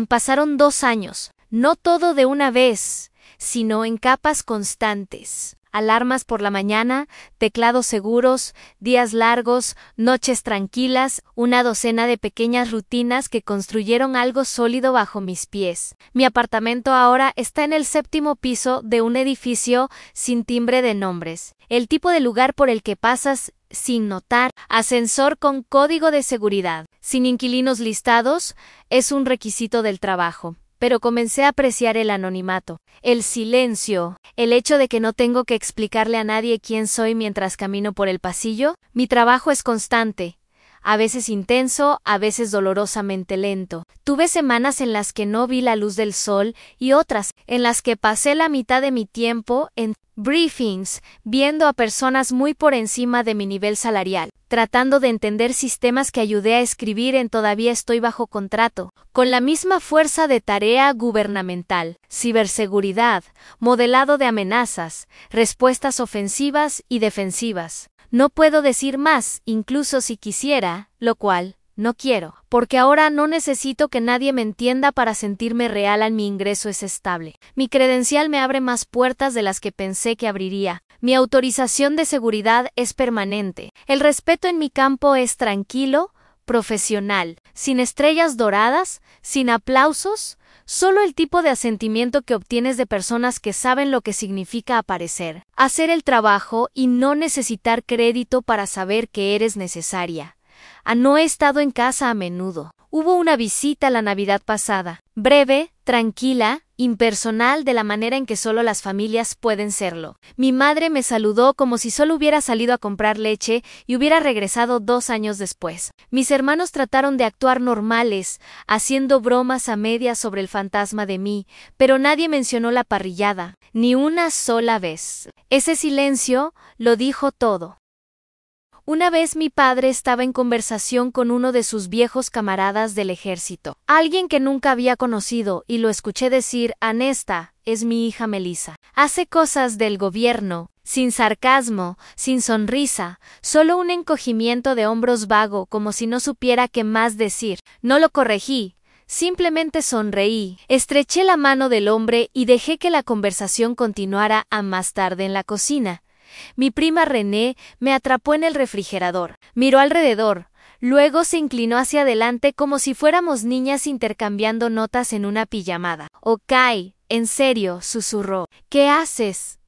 Pasaron 2 años, no todo de una vez, sino en capas constantes. Alarmas por la mañana, teclados seguros, días largos, noches tranquilas, una docena de pequeñas rutinas que construyeron algo sólido bajo mis pies. Mi apartamento ahora está en el 7º piso de un edificio sin timbre de nombres. El tipo de lugar por el que pasas sin notar, ascensor con código de seguridad, sin inquilinos listados, es un requisito del trabajo. Pero comencé a apreciar el anonimato, el silencio, el hecho de que no tengo que explicarle a nadie quién soy mientras camino por el pasillo. Mi trabajo es constante, a veces intenso, a veces dolorosamente lento. Tuve semanas en las que no vi la luz del sol y otras en las que pasé la mitad de mi tiempo en briefings, viendo a personas muy por encima de mi nivel salarial, tratando de entender sistemas que ayudé a escribir en Todavía estoy bajo contrato, con la misma fuerza de tarea gubernamental, ciberseguridad, modelado de amenazas, respuestas ofensivas y defensivas. No puedo decir más, incluso si quisiera, lo cual no quiero, porque ahora no necesito que nadie me entienda para sentirme real. Mi ingreso es estable. Mi credencial me abre más puertas de las que pensé que abriría. Mi autorización de seguridad es permanente. El respeto en mi campo es tranquilo, profesional, sin estrellas doradas, sin aplausos, solo el tipo de asentimiento que obtienes de personas que saben lo que significa aparecer, hacer el trabajo y no necesitar crédito para saber que eres necesaria. No he estado en casa a menudo. Hubo una visita la Navidad pasada, breve, tranquila, impersonal, de la manera en que solo las familias pueden serlo. Mi madre me saludó como si solo hubiera salido a comprar leche y hubiera regresado 2 años después. Mis hermanos trataron de actuar normales, haciendo bromas a medias sobre el fantasma de mí, pero nadie mencionó la parrillada, ni una sola vez. Ese silencio lo dijo todo. Una vez mi padre estaba en conversación con uno de sus viejos camaradas del ejército, alguien que nunca había conocido, y lo escuché decir: Anesta, es mi hija Melissa. Hace cosas del gobierno, sin sarcasmo, sin sonrisa, solo un encogimiento de hombros vago, como si no supiera qué más decir. No lo corregí. Simplemente sonreí, estreché la mano del hombre y dejé que la conversación continuara. Más tarde en la cocina, mi prima René me atrapó en el refrigerador, miró alrededor, luego se inclinó hacia adelante como si fuéramos niñas intercambiando notas en una pijamada. Ok, en serio, susurró. ¿Qué haces?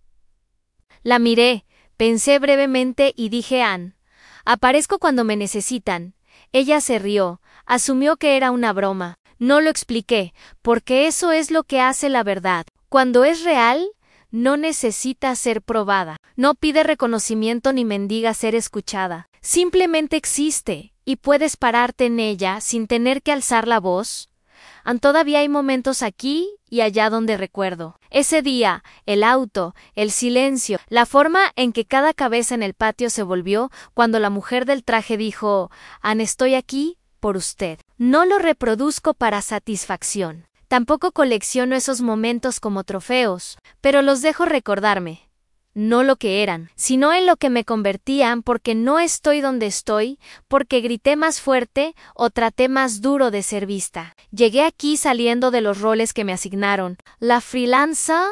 La miré, pensé brevemente y dije: Ann, aparezco cuando me necesitan. Ella se rió, asumió que era una broma. No lo expliqué, porque eso es lo que hace la verdad. Cuando es real, no necesita ser probada, no pide reconocimiento ni mendiga ser escuchada. Simplemente existe, y puedes pararte en ella sin tener que alzar la voz. Todavía hay momentos aquí y allá donde recuerdo ese día, el auto, el silencio, la forma en que cada cabeza en el patio se volvió cuando la mujer del traje dijo: Ann, estoy aquí por usted. No lo reproduzco para satisfacción. Tampoco colecciono esos momentos como trofeos, pero los dejo recordarme, no lo que eran, sino en lo que me convertían, porque no estoy donde estoy, porque grité más fuerte o traté más duro de ser vista. Llegué aquí saliendo de los roles que me asignaron: la freelancer,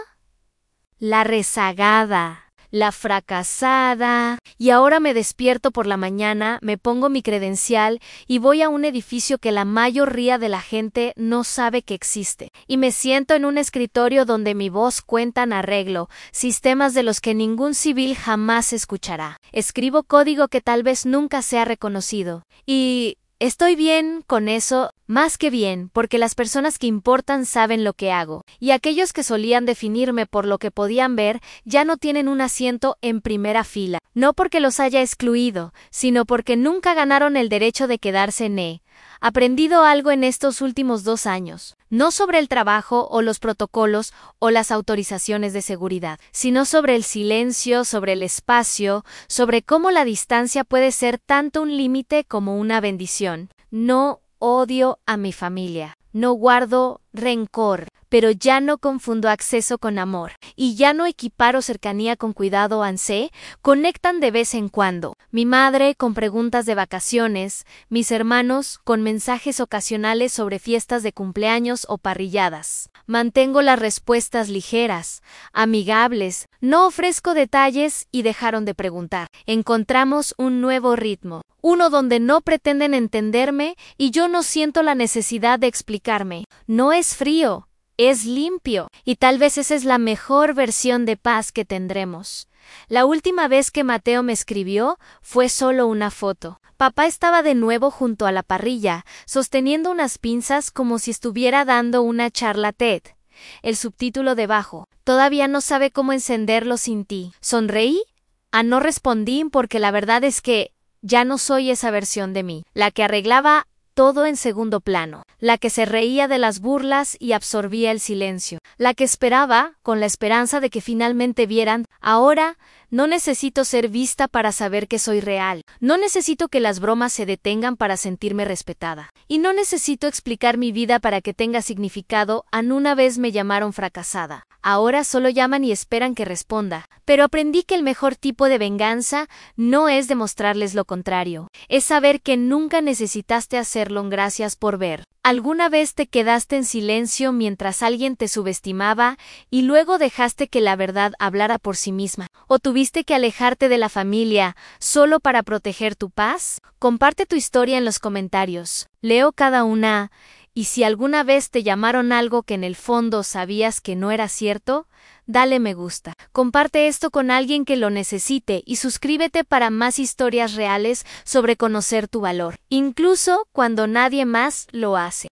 la rezagada, la fracasada, y ahora me despierto por la mañana, me pongo mi credencial y voy a un edificio que la mayoría de la gente no sabe que existe, y me siento en un escritorio donde mi voz cuenta en arreglo, sistemas de los que ningún civil jamás escuchará. Escribo código que tal vez nunca sea reconocido, y Estoy bien con eso, más que bien, porque las personas que importan saben lo que hago, y aquellos que solían definirme por lo que podían ver ya no tienen un asiento en primera fila, no porque los haya excluido, sino porque nunca ganaron el derecho de quedarse en E. Aprendido algo en estos últimos 2 años, no sobre el trabajo o los protocolos o las autorizaciones de seguridad, sino sobre el silencio, sobre el espacio, sobre cómo la distancia puede ser tanto un límite como una bendición. No odio a mi familia, no guardo rencor, pero ya no confundo acceso con amor, y ya no equiparo cercanía con cuidado. ANSE conectan de vez en cuando, mi madre con preguntas de vacaciones, mis hermanos con mensajes ocasionales sobre fiestas de cumpleaños o parrilladas. Mantengo las respuestas ligeras, amigables, no ofrezco detalles y dejaron de preguntar. Encontramos un nuevo ritmo, uno donde no pretenden entenderme y yo no siento la necesidad de explicarme. No es frío, es limpio, y tal vez esa es la mejor versión de paz que tendremos. La última vez que Mateo me escribió fue solo una foto. Papá estaba de nuevo junto a la parrilla, sosteniendo unas pinzas como si estuviera dando una charla TED. El subtítulo debajo: todavía no sabe cómo encenderlo sin ti. ¿Sonreí? No respondí porque la verdad es que ya no soy esa versión de mí, la que arreglaba todo en segundo plano, la que se reía de las burlas y absorbía el silencio, la que esperaba, con la esperanza de que finalmente vieran. Ahora, no necesito ser vista para saber que soy real, no necesito que las bromas se detengan para sentirme respetada, y no necesito explicar mi vida para que tenga significado. Una vez me llamaron fracasada, ahora solo llaman y esperan que responda, pero aprendí que el mejor tipo de venganza no es demostrarles lo contrario, es saber que nunca necesitaste hacerlo. Gracias por ver. ¿Alguna vez te quedaste en silencio mientras alguien te subestimaba y luego dejaste que la verdad hablara por sí misma? ¿O tuviste que alejarte de la familia solo para proteger tu paz? Comparte tu historia en los comentarios. Leo cada una. Y si alguna vez te llamaron algo que en el fondo sabías que no era cierto, dale me gusta. Comparte esto con alguien que lo necesite y suscríbete para más historias reales sobre conocer tu valor, incluso cuando nadie más lo hace.